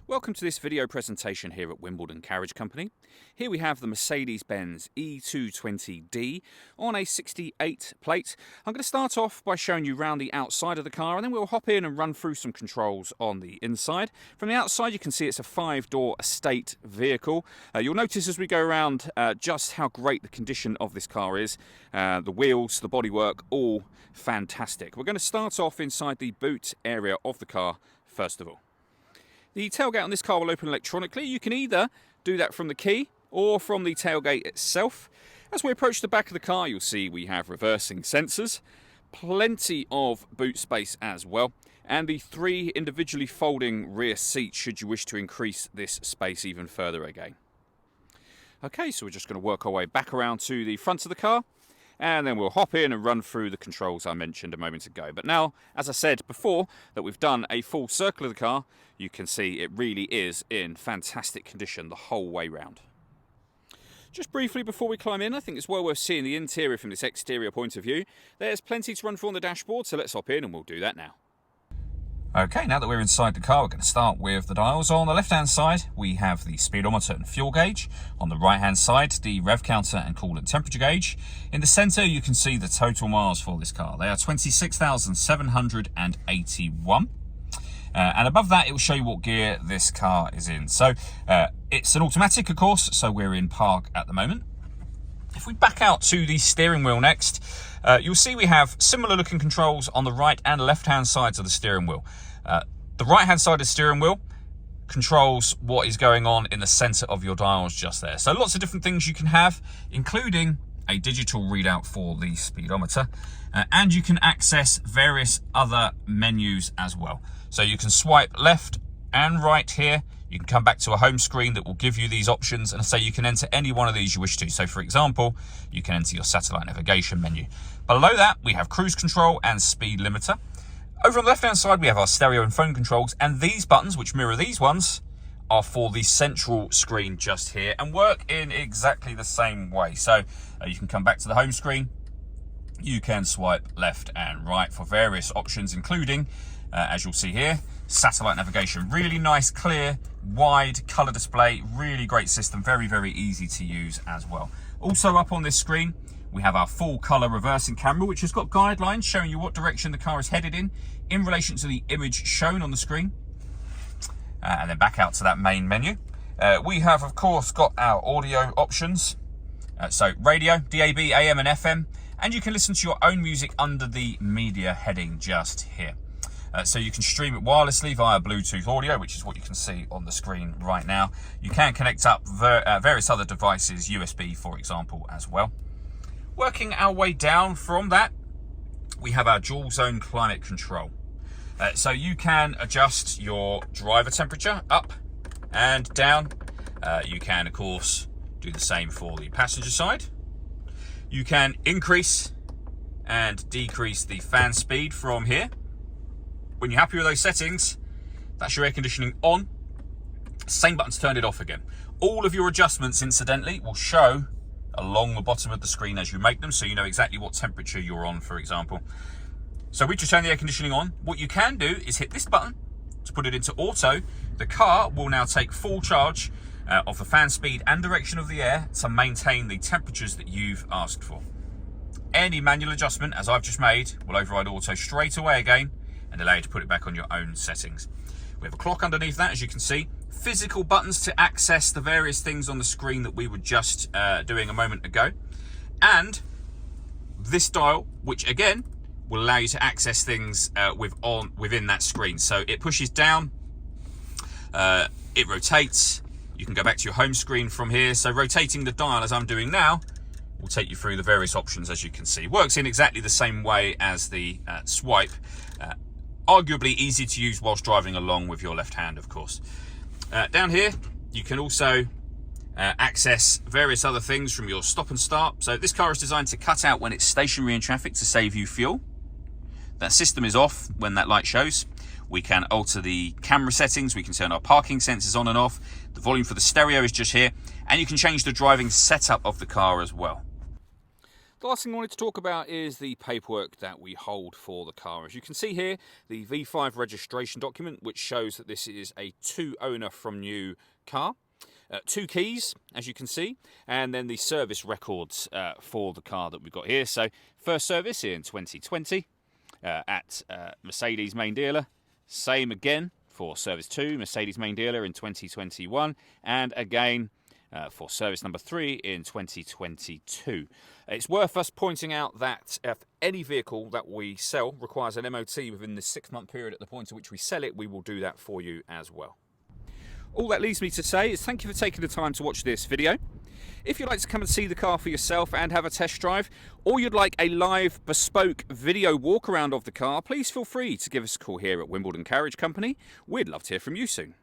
Welcome to this video presentation here at Wimbledon Carriage Company. Here we have the Mercedes-Benz E220d on a 68 plate. I'm going to start off by showing you around the outside of the car, and then we'll hop in and run through some controls on the inside. From the outside you can see it's a 5-door estate vehicle. You'll notice as we go around just how great the condition of this car is. The wheels, the bodywork, all fantastic. We're going to start off inside the boot area of the car first of all. The tailgate on this car will open electronically. You can either do that from the key or from the tailgate itself. As we approach the back of the car, you'll see we have reversing sensors, plenty of boot space as well, and the 3 individually folding rear seats should you wish to increase this space even further again. Okay, so we're just going to work our way back around to the front of the car, and then we'll hop in and run through the controls I mentioned a moment ago. But now, as I said before, that we've done a full circle of the car, you can see it really is in fantastic condition the whole way round. Just briefly before we climb in, I think it's well worth seeing the interior from this exterior point of view. There's plenty to run through on the dashboard, so let's hop in and we'll do that now. Okay, now that we're inside the car, we're going to start with the dials. On the left-hand side, we have the speedometer and fuel gauge. On the right-hand side, the rev counter and coolant temperature gauge. In the centre, you can see the total miles for this car. They are 26,781. And above that, it will show you what gear this car is in. So it's an automatic, of course, so we're in park at the moment. If we back out to the steering wheel next, you'll see we have similar looking controls on the right and left-hand sides of the steering wheel. The right-hand side of the steering wheel controls what is going on in the center of your dials just there. So lots of different things you can have, including a digital readout for the speedometer, and you can access various other menus as well. So you can swipe left and right here. You can come back to a home screen that will give you these options, and say you can enter any one of these you wish to. So for example, you can enter your satellite navigation menu. Below that, we have cruise control and speed limiter. Over on the left-hand side, we have our stereo and phone controls, and these buttons, which mirror these ones, are for the central screen just here and work in exactly the same way. So you can come back to the home screen. You can swipe left and right for various options, including, as you'll see here, satellite navigation. Really nice, clear, wide color display. Really great system. Very, very easy to use as well. Also up on this screen, we have our full color reversing camera, which has got guidelines showing you what direction the car is headed in relation to the image shown on the screen. And then back out to that main menu. We have, of course, got our audio options. So radio, DAB, AM and FM. And you can listen to your own music under the media heading just here. So you can stream it wirelessly via Bluetooth audio, which is what you can see on the screen right now. You can connect up various other devices, USB for example, as well. Working our way down from that, we have our dual zone climate control. So you can adjust your driver temperature up and down. You can, of course, do the same for the passenger side. You can increase and decrease the fan speed from here. When you're happy with those settings, that's your air conditioning on. Same button to turn it off again. All of your adjustments, incidentally, will show along the bottom of the screen as you make them, so you know exactly what temperature you're on, for example. So we just turn the air conditioning on. What you can do is hit this button to put it into auto. The car will now take full charge of the fan speed and direction of the air to maintain the temperatures that you've asked for. Any manual adjustment, as I've just made, will override auto straight away again and allow you to put it back on your own settings. We have a clock underneath that, as you can see. Physical buttons to access the various things on the screen that we were just doing a moment ago. And this dial, which again will allow you to access things within that screen. So it pushes down, it rotates. You can go back to your home screen from here. So rotating the dial, as I'm doing now, will take you through the various options, as you can see. Works in exactly the same way as the swipe. Arguably easy to use whilst driving along with your left hand, of course. Down here, you can also access various other things from your stop and start. So this car is designed to cut out when it's stationary in traffic to save you fuel. That system is off when that light shows. We can alter the camera settings. We can turn our parking sensors on and off. The volume for the stereo is just here. And you can change the driving setup of the car as well. The last thing I wanted to talk about is the paperwork that we hold for the car. As you can see here, the V5 registration document, which shows that this is a 2-owner from new car. 2 keys, as you can see, and then the service records for the car that we've got here. So first service in 2020 at Mercedes main dealer. Same again for service 2, Mercedes main dealer in 2021, and again for service number 3 in 2022. It's worth us pointing out that if any vehicle that we sell requires an MOT within the 6-month period at the point at which we sell it, we will do that for you as well. All that leaves me to say is thank you for taking the time to watch this video. If you'd like to come and see the car for yourself and have a test drive, or you'd like a live bespoke video walk around of the car, please feel free to give us a call here at Wimbledon Carriage Company. We'd love to hear from you soon.